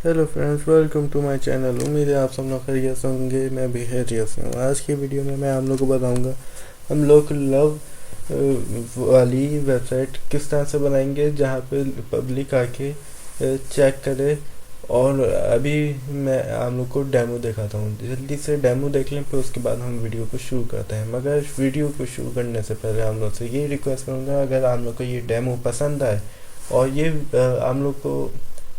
Hello friends, welcome to my channel. उम्मीद है आप सब लोग खैरियत से होंगे। मैं भी खैरियत से हूँ। आज की वीडियो में मैं आप लोग को बताऊंगा हम लोग लव वाली वेबसाइट किस तरह से बनाएंगे जहाँ पे पब्लिक आके चेक करे। और अभी मैं आप लोग को डेमो दिखाता हूँ। जल्दी से डेमो देख लें, फिर उसके बाद हम वीडियो को शुरू करते हैं। मगर वीडियो को शुरू करने से पहले आप लोग से ये रिक्वेस्ट करूँगा, अगर आप लोग को ये डेमो पसंद आए और ये आप लोग को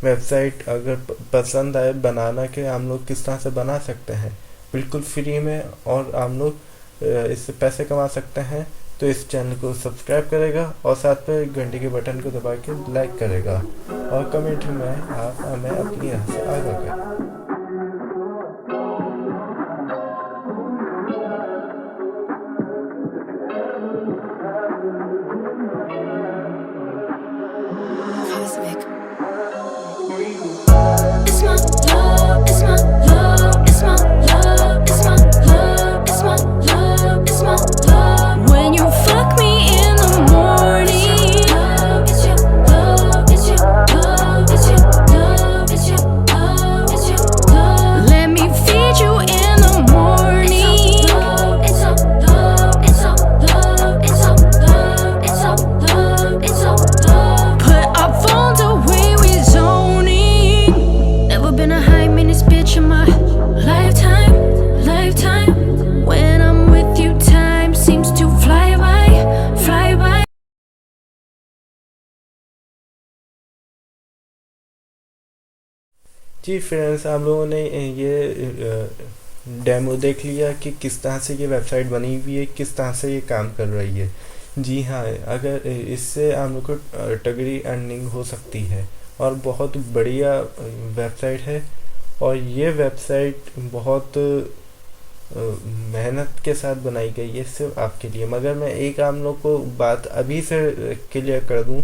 वेबसाइट अगर पसंद आए बनाना कि हम लोग किस तरह से बना सकते हैं बिल्कुल फ्री में, और हम लोग इससे पैसे कमा सकते हैं, तो इस चैनल को सब्सक्राइब करेगा और साथ में घंटी के बटन को दबा के लाइक करेगा और कमेंट में आप हमें अपनी राय से आगाह करें। Cosmic. It's my love, it's my love, it's my love, it's my love, it's my love, it's my love. When you fuck me in the morning, it's your love, it's your love, it's your love, it's your love, it's your love. Let me feed you in the morning. It's all love, it's all love, it's all love, it's all love, it's all love. Put our phones away, we zoning. Never been a high maintenance bitch in my lifetime, lifetime. When I'm with you, time seems to fly by, fly by. जी friends, आप लोगों ने ये demo देख लिया कि किस तरह से ये वेबसाइट बनी हुई है, किस तरह से ये काम कर रही है। जी हाँ, अगर इससे हम लोग को तगड़ी अर्निंग हो सकती है और बहुत बढ़िया वेबसाइट है। और ये वेबसाइट बहुत मेहनत के साथ बनाई गई है सिर्फ आपके लिए। मगर मैं एक आप लोग को बात अभी से क्लियर कर दूं,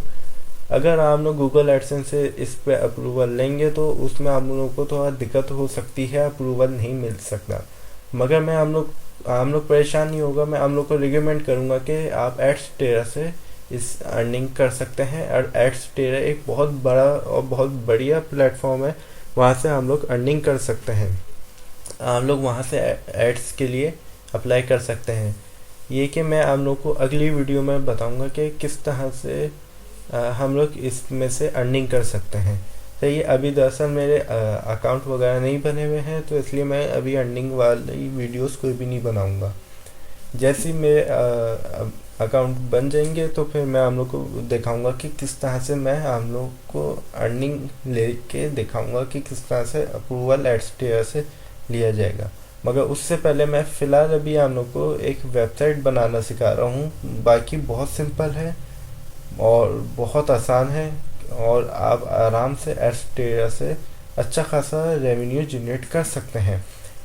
अगर आप लोग गूगल एडसेंस से इस पे अप्रूवल लेंगे तो उसमें आप लोगों को थोड़ा दिक्कत हो सकती है, अप्रूवल नहीं मिल सकता। मगर मैं हम लोग परेशान नहीं होगा। मैं आप लोग को रिकमेंड करूँगा कि आप एड्स टेरा से इस अर्निंग कर सकते हैं। और एड्स टेरा एक बहुत बड़ा और बहुत बढ़िया प्लेटफॉर्म है, वहाँ से हम लोग अर्निंग कर सकते हैं। आप लोग वहाँ से एड्स के लिए अप्लाई कर सकते हैं। ये कि मैं आप लोग को अगली वीडियो में बताऊँगा कि किस तरह से हम लोग इसमें से अर्निंग कर सकते हैं। तो ये अभी दरअसल मेरे अकाउंट वगैरह नहीं बने हुए हैं, तो इसलिए मैं अभी अर्निंग वाली वीडियोस कोई भी नहीं बनाऊंगा। जैसे ही मेरे अकाउंट बन जाएंगे तो फिर मैं हम लोग को दिखाऊंगा कि किस तरह से मैं हम लोग को अर्निंग लेके दिखाऊंगा कि किस तरह से अप्रूवल एडस्टेयर से लिया जाएगा। मगर उससे पहले मैं फ़िलहाल अभी हम लोग को एक वेबसाइट बनाना सिखा रहा हूँ। बाकी बहुत सिंपल है और बहुत आसान है, और आप आराम से एड्सटेरा से अच्छा खासा रेवेन्यू जनरेट कर सकते हैं।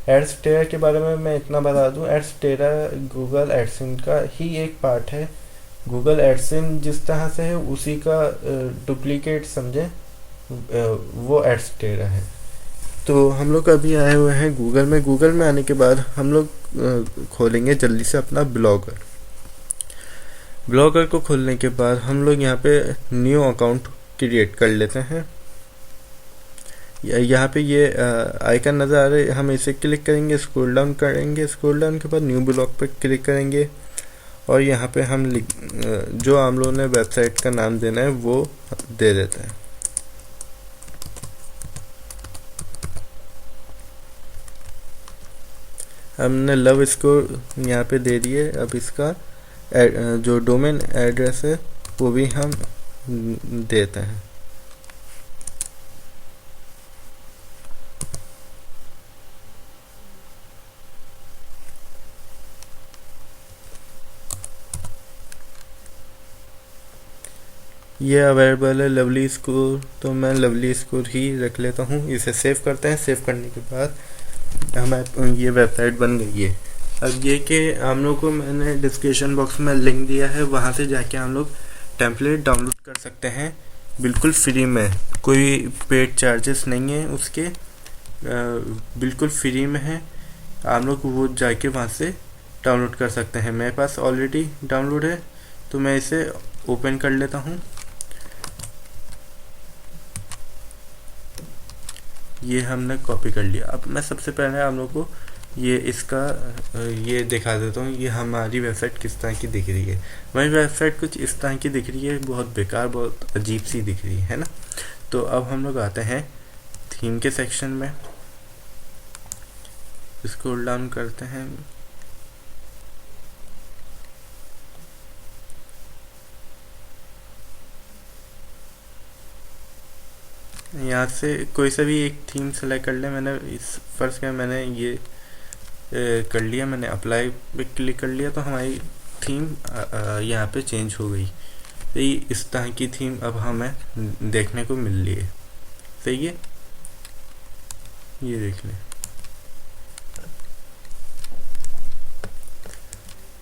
एड्सटेरा के बारे में मैं इतना बता दूं, एड्सटेरा गूगल एडसेंस का ही एक पार्ट है। गूगल एडसेंस जिस तरह से है उसी का डुप्लीकेट समझें, वो एड्सटेरा है। तो हम लोग अभी आए हुए हैं गूगल में। गूगल में आने के बाद हम लोग खोलेंगे जल्दी से अपना ब्लॉगर। ब्लॉगर को खोलने के बाद हम लोग यहाँ पे न्यू अकाउंट क्रिएट कर लेते हैं। यहाँ पे ये आइकन नज़र आ रहा है, हम इसे क्लिक करेंगे, स्क्रॉल डाउन करेंगे। स्क्रॉल डाउन के बाद न्यू ब्लॉग पे क्लिक करेंगे और यहाँ पे हम जो हम लोगों ने वेबसाइट का नाम देना है वो दे देते हैं। हमने लव इसको यहाँ पे दे दिए। अब इसका जो डोमेन एड्रेस है वो भी हम देते हैं। ये अवेलेबल है लवली स्कोर, तो मैं लवली स्कोर ही रख लेता हूँ। इसे सेव करते हैं। सेव करने के बाद हमारे ये वेबसाइट बन गई है। अब ये कि हम लोग को मैंने डिस्क्रिप्शन बॉक्स में लिंक दिया है, वहाँ से जाके हम लोग टेम्पलेट डाउनलोड कर सकते हैं बिल्कुल फ्री में। कोई पेड चार्जेस नहीं है उसके, बिल्कुल फ्री में है। आप लोग वो जाके वहाँ से डाउनलोड कर सकते हैं। मेरे पास ऑलरेडी डाउनलोड है, तो मैं इसे ओपन कर लेता हूँ। ये हमने कॉपी कर लिया। अब मैं सबसे पहले आप लोग को ये इसका ये दिखा देता हूँ, ये हमारी वेबसाइट किस तरह की दिख रही है। हमारी वेबसाइट कुछ इस तरह की दिख रही है, बहुत बेकार, बहुत अजीब सी दिख रही है ना। तो अब हम लोग आते हैं थीम के सेक्शन में, स्क्रॉल डाउन करते हैं, यहाँ से कोई सा भी एक थीम सेलेक्ट कर ले। मैंने इस फर्स्ट का मैंने ये कर लिया, मैंने अप्लाई पे क्लिक कर लिया, तो हमारी थीम यहाँ पे चेंज हो गई। तो ये इस तरह की थीम अब हमें देखने को मिल रही है। सही है, ये देख लें।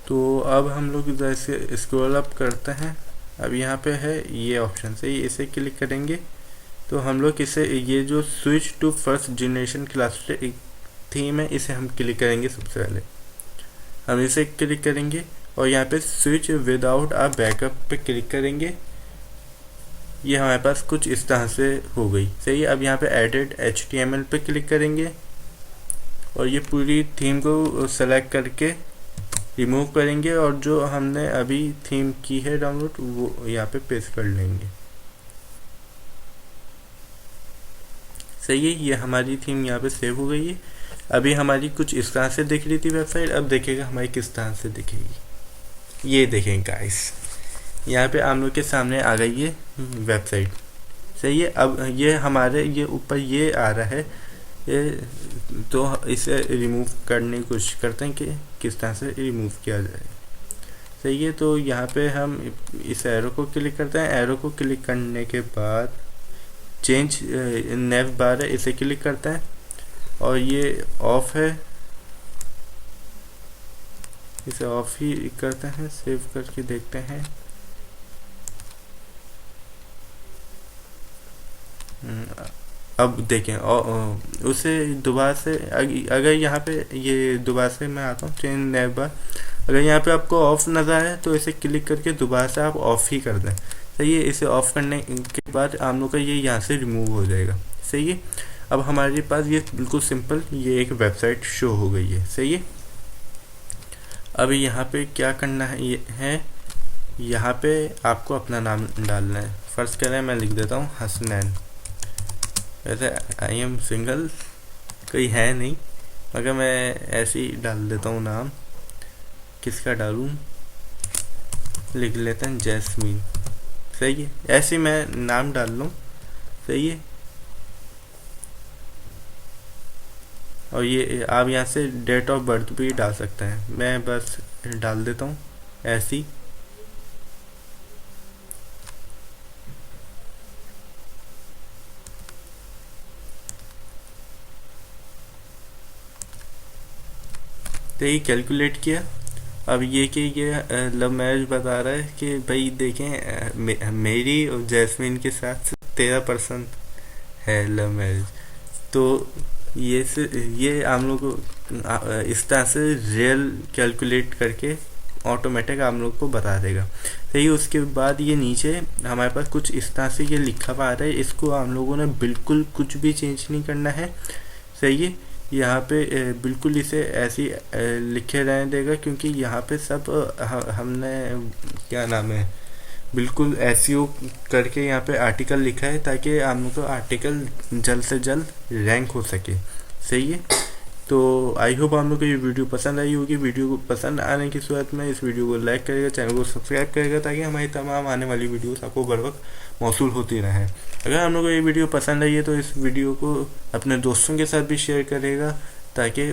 तो अब हम लोग जैसे स्क्रॉल अप करते हैं, अब यहाँ पे है ये ऑप्शन से इसे क्लिक करेंगे तो हम लोग इसे, ये जो switch to first generation class theme है, इसे हम क्लिक करेंगे। सबसे पहले हम इसे क्लिक करेंगे और यहाँ पे स्विच विदाउट अ बैकअप पे क्लिक करेंगे। ये हमारे पास कुछ इस तरह से हो गई। सही है, अब यहाँ पे एडिट HTML पे क्लिक करेंगे और ये पूरी थीम को सेलेक्ट करके रिमूव करेंगे और जो हमने अभी थीम की है डाउनलोड वो यहाँ पे पेस्ट कर लेंगे। सही है, ये हमारी थीम यहाँ पे सेव हो गई है। अभी हमारी कुछ इस तरह से दिख रही थी वेबसाइट, अब देखेगा हमारी किस तरह से दिखेगी। ये देखें गाइस, यहाँ पे आप लोग के सामने आ गई है वेबसाइट। सही है, अब ये हमारे ये ऊपर ये आ रहा है, ये तो इसे रिमूव करने की कोशिश करते हैं कि किस तरह से रिमूव किया जाए। सही है, तो यहाँ पे हम इस एरो को क्लिक करते हैं। एरो को क्लिक करने के बाद चेंज नेव बार है, इसे क्लिक करते हैं और ये ऑफ है, इसे ऑफ ही करते हैं। सेव करके देखते हैं। अब देखें उसे दोबारा से, अगर यहाँ पे ये दोबारा से मैं आता हूँ चेंज नेव बार, अगर यहाँ पे आपको ऑफ नज़र आए तो इसे क्लिक करके दोबारा से आप ऑफ ही कर दें। सही है, इसे ऑफ करने के बाद आप लोग का ये यहाँ से रिमूव हो जाएगा। सही है, अब हमारे पास ये बिल्कुल सिंपल ये एक वेबसाइट शो हो गई है। सही है, अब यहाँ पे क्या करना है, ये है यहाँ पे आपको अपना नाम डालना है। फर्स्ट कह रहे हैं, मैं लिख देता हूँ हसनैन। वैसे आई एम सिंगल कोई है नहीं, मगर मैं ऐसे ही डाल देता हूँ नाम। किसका डालूँ, लिख लेते हैं जैस्मीन। सही है, ऐसे मैं नाम डाल लूँ। सही है, और ये आप यहाँ से डेट ऑफ बर्थ भी डाल सकते हैं। मैं बस डाल देता हूँ ऐसी। तो ये कैलकुलेट किया। अब ये कि ये लव मैरिज बता रहा है कि भाई देखें मेरी और जैस्मिन के साथ 13% है लव मैरिज। तो ये हम लोग को इस तरह से रियल कैलकुलेट करके ऑटोमेटिक आप लोग को बता देगा। सही, उसके बाद ये नीचे हमारे पास कुछ इस तरह से ये लिखा हुआ आ रहा है, इसको हम लोगों ने बिल्कुल कुछ भी चेंज नहीं करना है। सही है, यहाँ पे बिल्कुल इसे ऐसी लिखे रहने देगा, क्योंकि यहाँ पे सब हमने क्या नाम है बिल्कुल SEO करके यहाँ पे आर्टिकल लिखा है, ताकि आप लोग को आर्टिकल जल्द से जल्द रैंक हो सके। सही है, तो आई होप आप लोग को ये वीडियो पसंद आई होगी। वीडियो को पसंद आने की सूरत में इस वीडियो को लाइक करेगा, चैनल को सब्सक्राइब करेगा, ताकि हमारी तमाम आने वाली वीडियोस आपको बर वक्त मौसूल होती रहे। अगर आप लोग को ये वीडियो पसंद आई है तो इस वीडियो को अपने दोस्तों के साथ भी शेयर करेगा, ताकि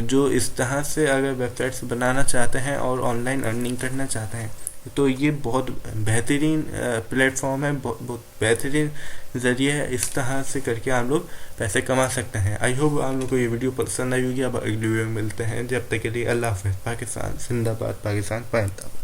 जो इस तरह से अगर वेबसाइट्स बनाना चाहते हैं और ऑनलाइन अर्निंग करना चाहते हैं तो ये बहुत बेहतरीन प्लेटफॉर्म है, बहुत बेहतरीन ज़रिए है। इस तरह से करके आप लोग पैसे कमा सकते हैं। आई होप आप लोग को ये वीडियो पसंद आई होगी। अब अगली वीडियो में मिलते हैं, जब तक के लिए अल्लाह हाफ़िज़। पाकिस्तान जिंदाबाद, पाकिस्तान जिंदाबाद।